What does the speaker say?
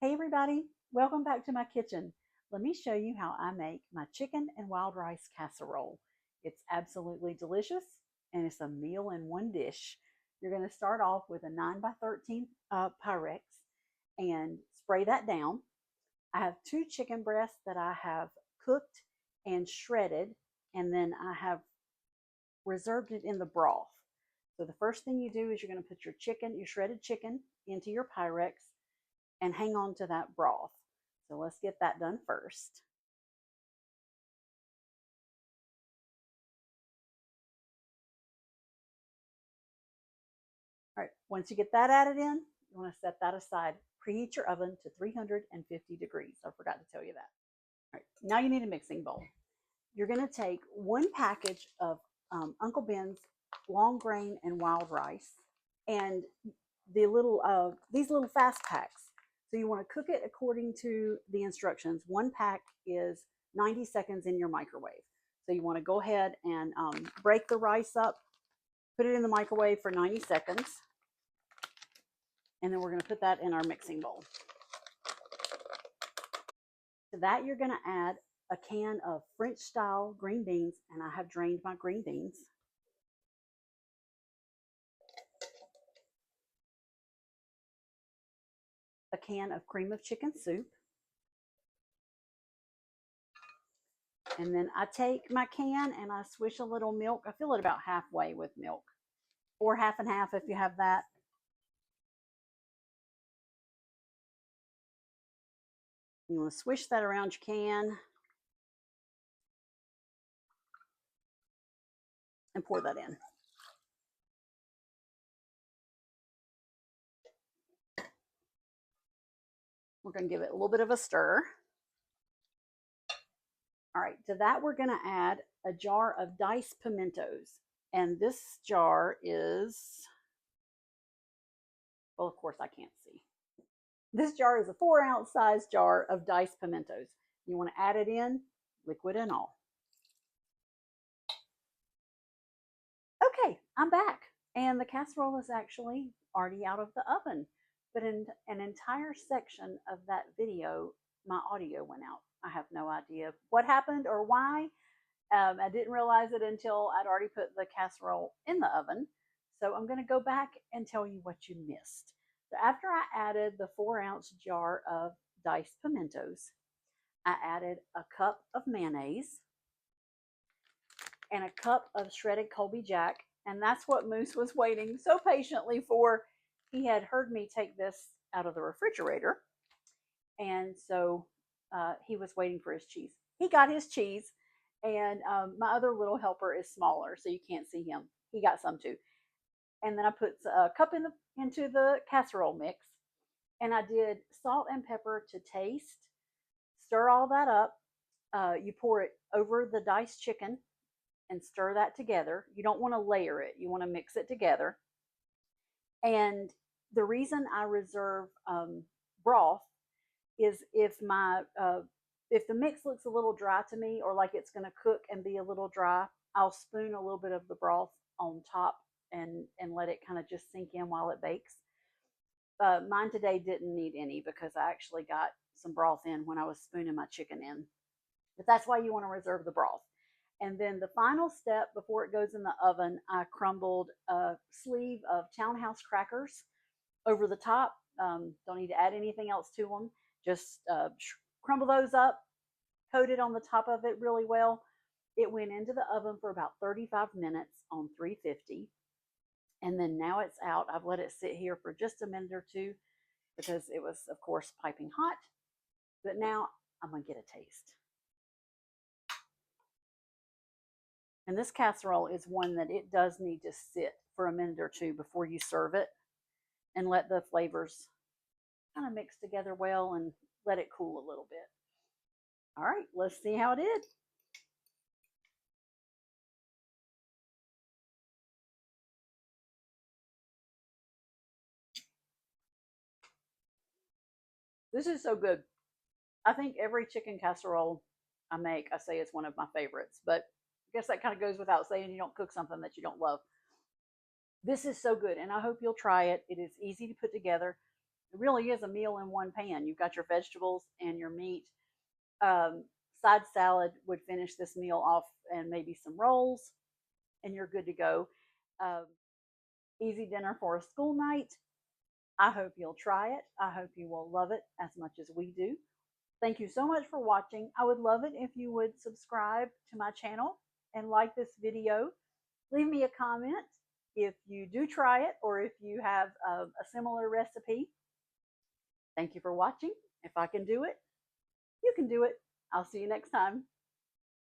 Hey everybody, welcome back to my kitchen. Let me show you how I make my chicken and wild rice casserole. It's absolutely delicious and it's a meal in one dish. You're going to start off with a 9 by 13 Pyrex and spray that down. I have two chicken breasts that I have cooked and shredded, and then I have reserved it in the broth. So the first thing you do is you're going to put your shredded chicken into your Pyrex and hang on to that broth. So let's get that done first. All right, once you get that added in, you want to set that aside. Preheat your oven to 350 degrees. I forgot to tell you that. All right, now you need a mixing bowl. You're going to take one package of Uncle Ben's long grain and wild rice and these little fast packs. So you want to cook it according to the instructions. One pack is 90 seconds in your microwave. So you want to go ahead and break the rice up, put it in the microwave for 90 seconds, and then we're going to put that in our mixing bowl. To that, you're going to add a can of French style green beans, and I have drained my green beans. A can of cream of chicken soup. And then I take my can and I swish a little milk. I fill it about halfway with milk, or half and half if you have that. You want to swish that around your can and pour that in. We're going to give it a little bit of a stir. All right, to that we're going to add a jar of diced pimentos. And this jar is, well, of course I can't see. This jar is a 4-ounce size jar of diced pimentos. You want to add it in, liquid and all. Okay, I'm back. And the casserole is actually already out of the oven. But in an entire section of that video, my audio went out. I have no idea what happened or why. I didn't realize it until I'd already put the casserole in the oven. So I'm going to go back and tell you what you missed. So after I added the 4-ounce jar of diced pimentos, I added a cup of mayonnaise and a cup of shredded Colby Jack. And that's what Moose was waiting so patiently for. He had heard me take this out of the refrigerator. And so he was waiting for his cheese. He got his cheese. And my other little helper is smaller, so you can't see him. He got some too. And then I put a cup into the casserole mix. And I did salt and pepper to taste. Stir all that up. You pour it over the diced chicken and stir that together. You don't want to layer it. You want to mix it together. And the reason I reserve broth is if the mix looks a little dry to me, or like it's going to cook and be a little dry, I'll spoon a little bit of the broth on top and let it kind of just sink in while it bakes. Mine today didn't need any because I actually got some broth in when I was spooning my chicken in. But that's why you want to reserve the broth. And then the final step before it goes in the oven, I crumbled a sleeve of Townhouse crackers over the top. Don't need to add anything else to them. Just crumble those up, coat it on the top of it really well. It went into the oven for about 35 minutes on 350. And then now it's out. I've let it sit here for just a minute or two because it was, of course, piping hot. But now I'm going to get a taste. And this casserole is one that it does need to sit for a minute or two before you serve it and let the flavors kind of mix together well and let it cool a little bit. All right, let's see how it is. This is so good. I think every chicken casserole I make, I say it's one of my favorites, but I guess that kind of goes without saying. You don't cook something that you don't love. This is so good, and I hope you'll try it. It is easy to put together. It really is a meal in one pan. You've got your vegetables and your meat. Um, Side salad would finish this meal off, and maybe some rolls, and you're good to go. Um, Easy dinner for a school night. I hope you'll try it. I hope you will love it as much as we do. Thank you so much for watching. I would love it if you would subscribe to my channel and like this video. Leave me a comment if you do try it, or if you have a similar recipe. Thank you for watching. If I can do it, you can do it. I'll see you next time.